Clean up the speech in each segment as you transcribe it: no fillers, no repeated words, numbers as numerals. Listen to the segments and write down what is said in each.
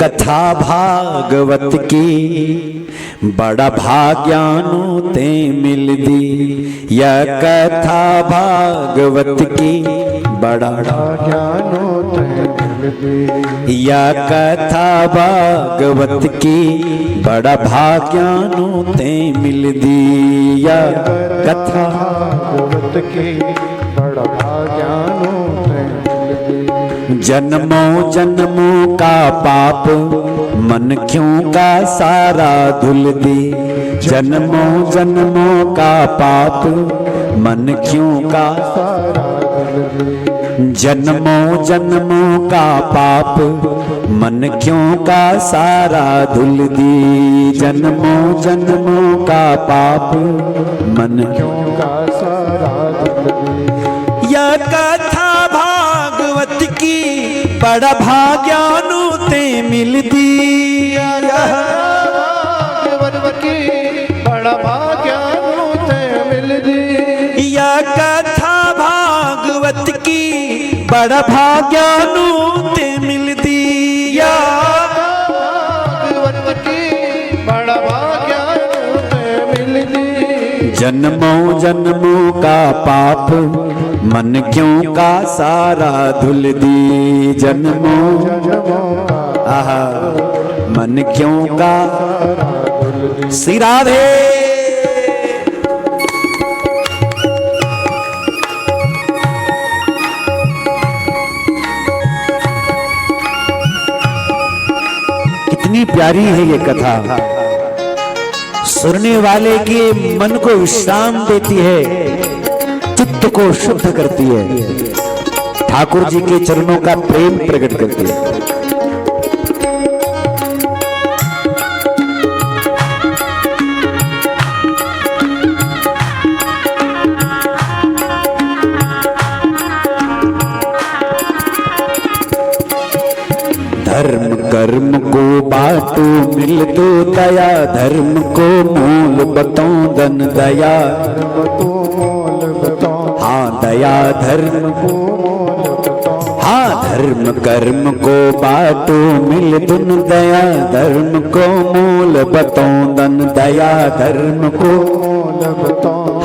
कथा भागवत की बड़ा भाग्यानु ते मिल दी। यह कथा भागवत की बड़ा भाग्यानु ते मिल दी। यह कथा भागवत की बड़ा भाग्यानु ते मिल दी। यह कथा भागवत की बड़ा भाग्यानु ते मिल दी। जन्मों जन्मों का पाप मन क्यों का सारा धुल दी। जन्मों जन्मों का पाप मन क्यों का सारा धुल दी। जन्मों जन्मों का पाप मन क्यों का सारा धुल दी। जन्मों जन्मों का पाप मन क्यों का सारा धुल दी। यह कथा भागवत की बड़ा भाग्यानु ते मिल दी। भागवत की बड़ा भाग्यानु ते मिल दी। यह कथा भागवत की बड़ा भाग्यानु ते मिल दी। भागवत की बड़ा भाग्यानु ते मिल दी। जन्मों जन्मों का पाप मन क्यों का सारा धुल दी। जन्मों जन्मों का आहा मन क्यों का धुल दी। श्री राधे। कितनी प्यारी है ये कथा, सुनने वाले के मन को विश्राम देती है, चित्त को शुद्ध करती है, ठाकुर जी के चरणों का प्रेम प्रकट करती है। धर्म कर्म को बाटो मिल दो दया। धर्म को मूल बताओ धन दया। हाँ दया धर्म को हाँ धर्म कर्म को बाटो मिल दुन दया। धर्म को मूल बताओ धन दया। धर्म को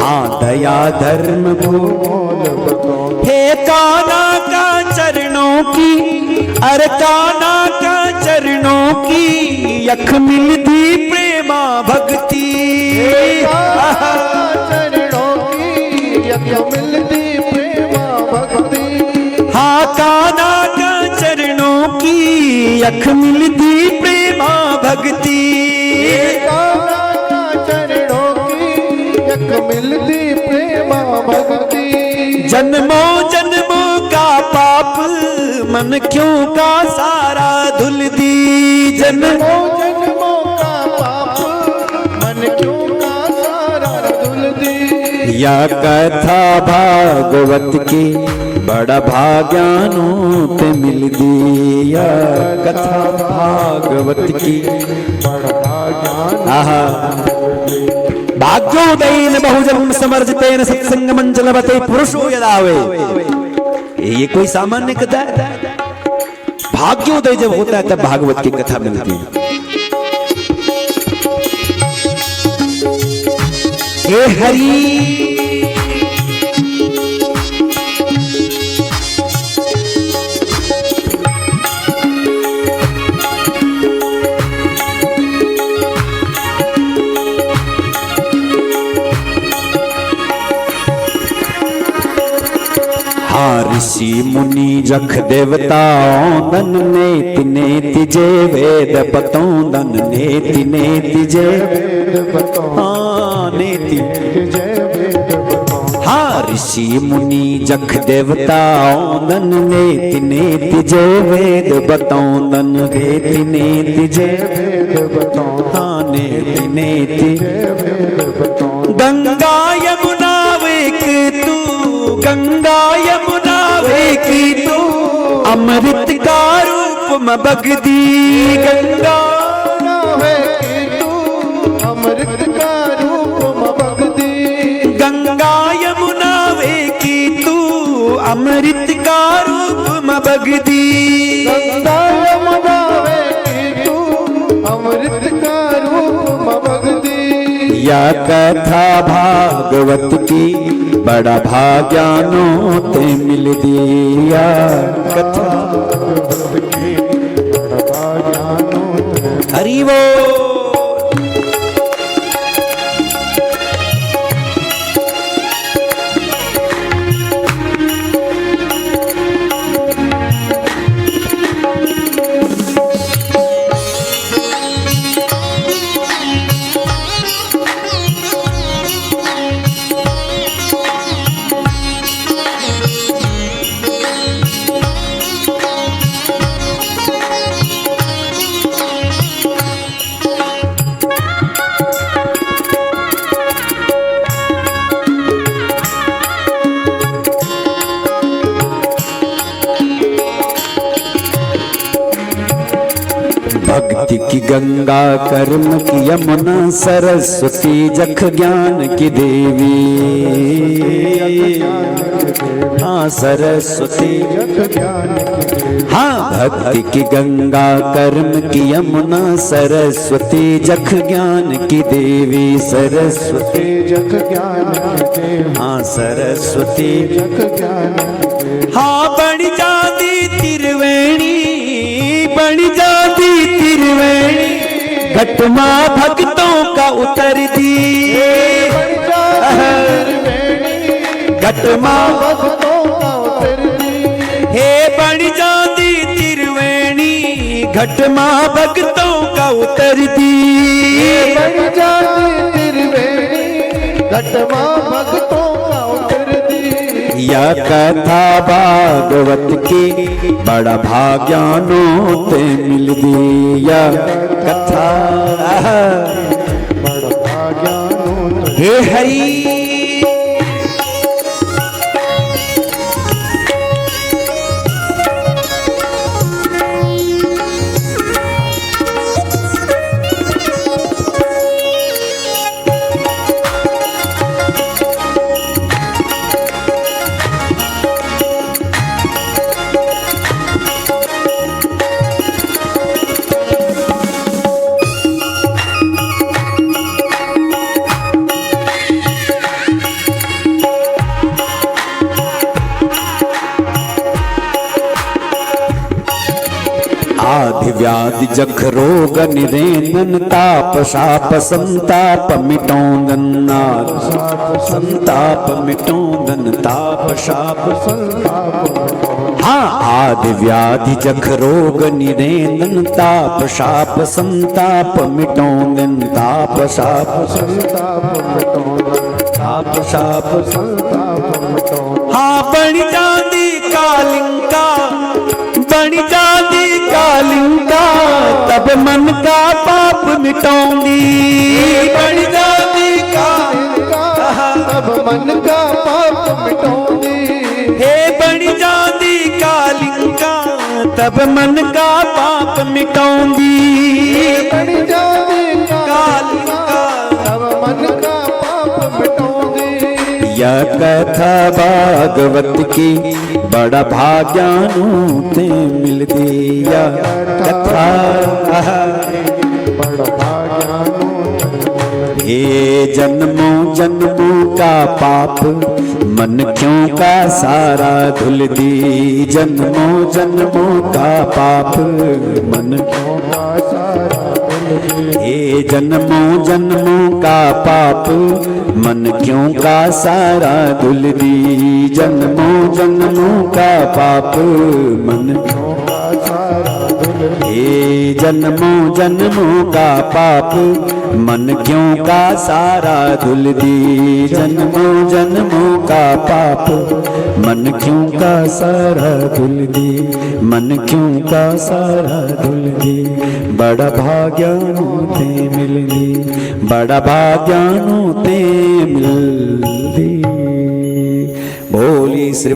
हाँ दया धर्म को हे काना का चरणों की अरे काना का चरणों की यख मिलती प्रेमा भक्ति। चरणों की यख मिलती प्रेमा भक्ति। हाँ काना का चरणों की यख मिलती प्रेमा भक्ति। काना का चरणों की यख मिलती प्रेमा भक्ति। जन्मों जन्मों का पाप मन क्यों का सारा धुल दी। जन्मों जन्मों का पाप मन क्यों का सारा धुल दी। यह कथा भागवत की बड़ा भाग्यानु ते मिल दी। यह कथा भागवत की बड़ा भाग्यानु आहा भाग्योदयेन बहुजन्म समर्जितेन सत्संग मंचलवते पुरुषो यदावे। ये कोई सामान्य कथा है? भाग्योदय जब होता है तब भागवत की कथा मिलती है। हे हरि ऋषि मुनि जख देवताओं धन नेति नेति जे वेद बतों धन नेति नेति जे हाँ नेति हाँ ऋषि मुनि जख देवताओं धन नेति नेति जे वेद बतों धन नेति नेति जे हाँ नेति नेति। गंगा यमुना वेक तू गंगा यमुना वेकी तू अमृत का रूप में बगदी। गंगा वेकी तू अमृत का रूप में बगदी। गंगा यमुना वेकी तू अमृत का रूप में बगदी। गंगा यमुना वेकी या कथा भागवत की बड़ा भाग्यानो ते मिल दिया कथा हरि वो भक्ति की गंगा कर्म की यमुना सरस्वती जख ज्ञान की देवी हाँ सरस्वती हाँ भक्ति की गंगा कर्म की यमुना सरस्वती जख ज्ञान की देवी सरस्वती जग ज्ञान की देवी हाँ सरस्वती जग ज्ञान हाँ बड़ी जाती त्रिवेणी बड़ी जाती त्रिवेणी घटमा भक्तों का उतर दी घटमा भक्तों का उतर दी हे बड़ी जाती त्रिवेणी घटमा भक्तों का उतर दी बड़ी जाती त्रिवेणी घटमा भक्तों का उतर दी या कथा भागवत की बड़ा भाग्यानो ते मिल दिया कथा बड़ा भाग्यानो हे हरि आदि व्याधि जख रोग निरेंदन ताप शाप संताप मिटोंदन संताप मिटोंदन ताप शाप हाँ आदि व्याधि जख रोग निरेंदन ताप शाप संताप मिटोंदन ताप शाप ताप शाप हाँ बड़ी जाती कालिंका बड़ी जाती कालिंका तब मन का पाप मिटाऊंगी बड़ी जाती कालिंका तब मन का पाप मिटाऊंगी हे बड़ी जाती कालिंका तब मन का पाप मिटाऊंगी बड़ी जाती कालिंका तब मन का पाप मिटाऊंगी यह कथा भागवत की बड़ा भाग्यानु ते मिल दिया कथा बड़ा भाग्यानो हे जन्मों जन्मों का पाप मन क्यों का सारा धुल दी जन्मों जन्मों का पाप मन क्यों का सारा हे जन्मों जन्मों का पाप मन क्यों का सारा धुल दी जन्मों जन्मों का पाप मन क्यों का सारा हे जन्मों जन्मों का पाप मन क्यों का सारा धुल दी जन्मों जन्मों का पाप मन क्यों का सारा धुल दी मन क्यों का सारा धुल दी बड़ा भाग्यानु ते मिल दी बड़ा भाग्यानु ते मिल दी बोली श्री